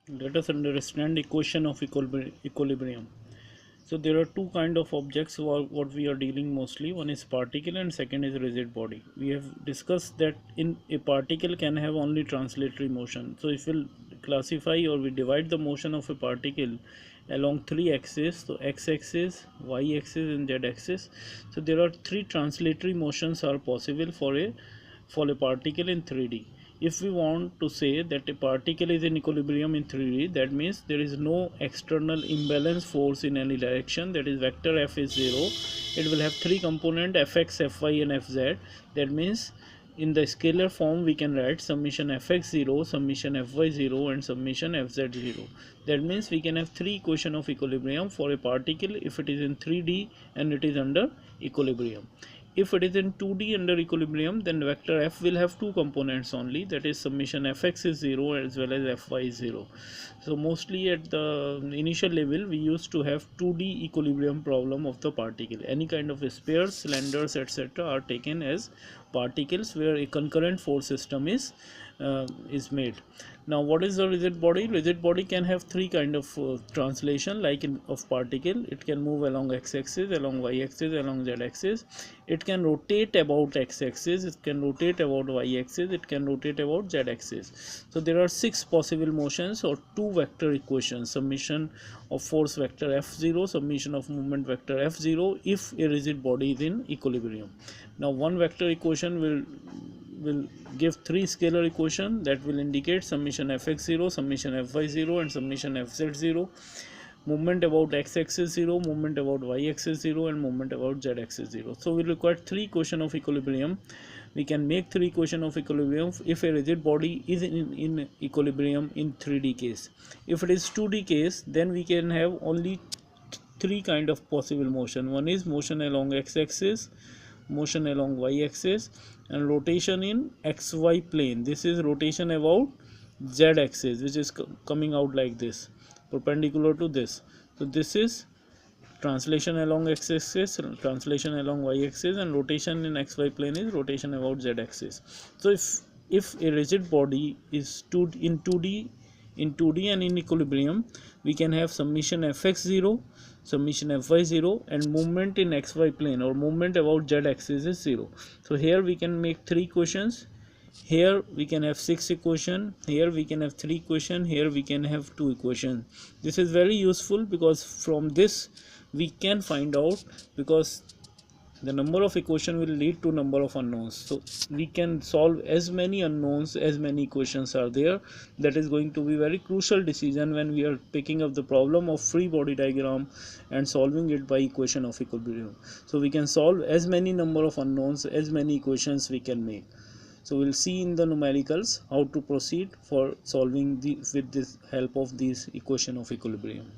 Let us understand equation of equilibrium. So there are two kind of objects what we are dealing mostly. One is particle and second is rigid body. We have discussed that in a particle can have only translatory motion. So if we classify or we divide the motion of a particle along three axes, so x axis, y axis and z axis. So there are three translatory motions are possible for a particle in 3D. If we want to say that a particle is in equilibrium in 3D, that means there is no external imbalance force in any direction, that is vector f is 0. It will have three components fx, fy and fz. That means in the scalar form we can write summation fx 0, summation fy 0 and summation fz 0. That means we can have three equation of equilibrium for a particle if it is in 3D and it is under equilibrium. If it is in 2D under equilibrium, then vector f will have two components only, that is summation fx is 0 as well as fy is 0. So mostly at the initial level we used to have 2D equilibrium problem of the particle. Any kind of spheres, cylinders etc. are taken as particles where a concurrent force system is made. Now what is the rigid body? Rigid body can have three kind of translation like of particle. It can move along x-axis, along y-axis, along z-axis. It can rotate about x-axis, it can rotate about y-axis, it can rotate about z-axis. So there are six possible motions or two vector equations: summation of force vector f0, summation of movement vector f0 if a rigid body is in equilibrium. Now one vector equation will give three scalar equation that will indicate summation fx0, summation fy0 and summation fz0. Movement about x-axis 0, movement about y-axis 0 and movement about z-axis 0. So we require three equation of equilibrium. We can make three equation of equilibrium if a rigid body is in equilibrium in 3D case. If it is 2D case, then we can have only three kind of possible motion. One is motion along x-axis, motion along y-axis and rotation in xy plane. This is rotation about z-axis, which is coming out like this, perpendicular to this. So this is translation along x-axis, translation along y-axis, and rotation in xy plane is rotation about z-axis. So if a rigid body is in 2D and in equilibrium, we can have summation fx0, summation fy0 and movement in xy plane or movement about z-axis is 0. So here we can make three equations. Here we can have 6 equation, here we can have 3 equation, here we can have 2 equation. This is very useful because from this we can find out, because the number of equation will lead to number of unknowns. So we can solve as many unknowns as many equations are there. That is going to be very crucial decision when we are picking up the problem of free body diagram and solving it by equation of equilibrium. So we can solve as many number of unknowns as many equations we can make. So we'll see in the numericals how to proceed for solving with this help of these equation of equilibrium.